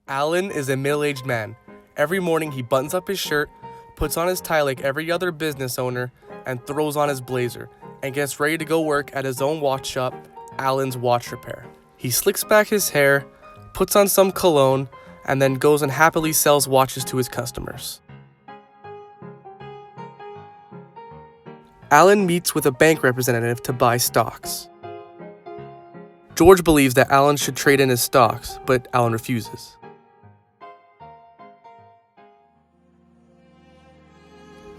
Alan is a middle-aged man. Every morning he buttons up his shirt, puts on his tie like every other business owner, and throws on his blazer, and gets ready to go work at his own watch shop, Alan's Watch Repair. He slicks back his hair, puts on some cologne, and then goes and happily sells watches to his customers. Alan meets with a bank representative to buy stocks. George believes that Alan should trade in his stocks, but Alan refuses.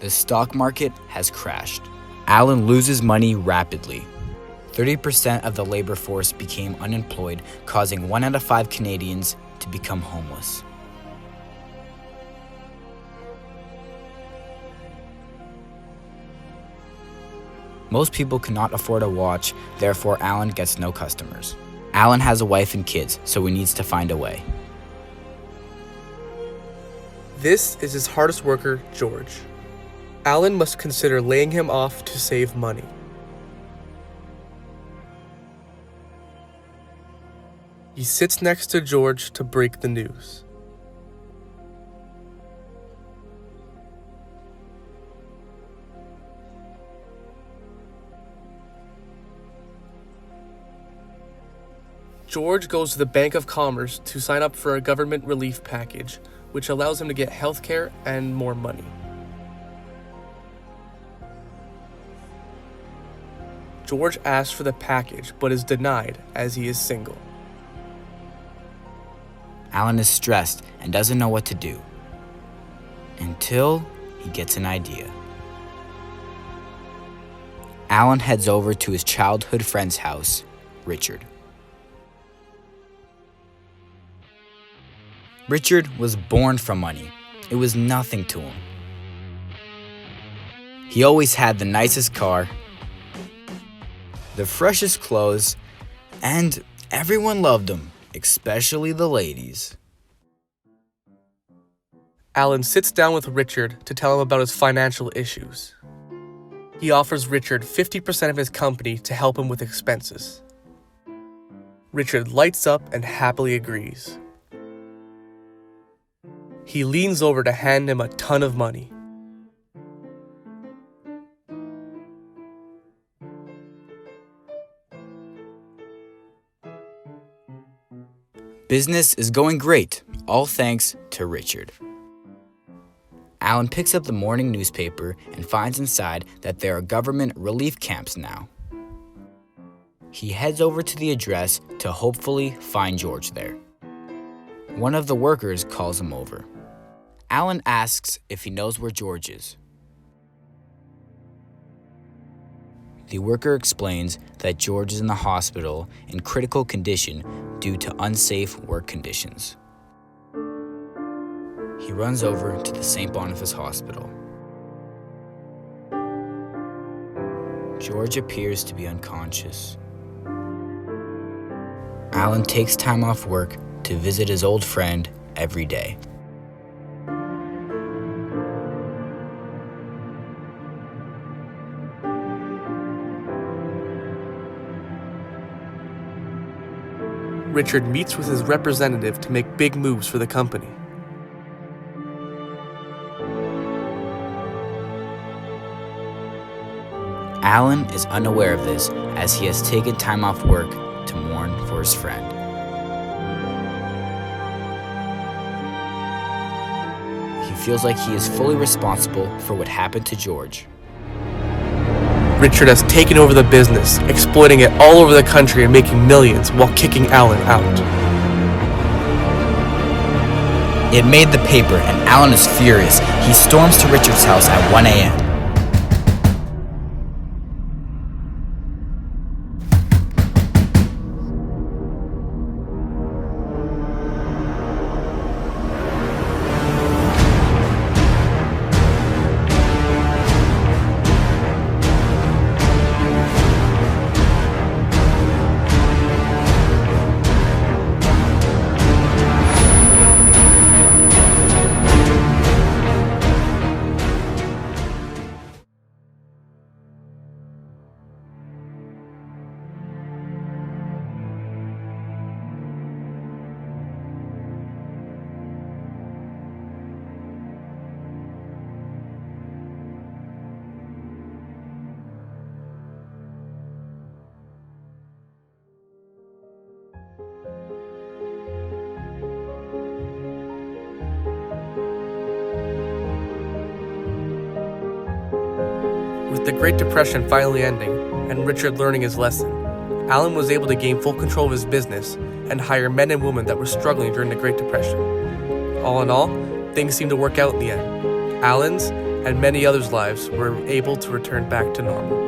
The stock market has crashed. Alan loses money rapidly. 30% of the labor force became unemployed, causing 1 out of 5 Canadians to become homeless. Most people cannot afford a watch, therefore Alan gets no customers. Alan has a wife and kids, so he needs to find a way. This is his hardest worker, George. Alan must consider laying him off to save money. He sits next to George to break the news. George goes to the Bank of Commerce to sign up for a government relief package, which allows him to get health care and more money. George asks for the package, but is denied as he is single. Alan is stressed and doesn't know what to do, until he gets an idea. Alan heads over to his childhood friend's house, Richard. Richard was born from money. It was nothing to him. He always had the nicest car, the freshest clothes, and everyone loved him, especially the ladies. Alan sits down with Richard to tell him about his financial issues. He offers Richard 50% of his company to help him with expenses. Richard lights up and happily agrees. He leans over to hand him a ton of money. Business is going great, all thanks to Richard. Alan picks up the morning newspaper and finds inside that there are government relief camps now. He heads over to the address to hopefully find George there. One of the workers calls him over. Alan asks if he knows where George is. The worker explains that George is in the hospital in critical condition due to unsafe work conditions. He runs over to the St. Boniface Hospital. George appears to be unconscious. Alan takes time off work to visit his old friend every day. Richard meets with his representative to make big moves for the company. Alan is unaware of this as he has taken time off work to mourn for his friend. He feels like he is fully responsible for what happened to George. Richard has taken over the business, exploiting it all over the country and making millions while kicking Alan out. It made the paper and Alan is furious. He storms to Richard's house at 1 a.m. the Great Depression finally ending and Richard learning his lesson, Alan was able to gain full control of his business and hire men and women that were struggling during the Great Depression. All in all, things seemed to work out in the end. Alan's and many others' lives were able to return back to normal.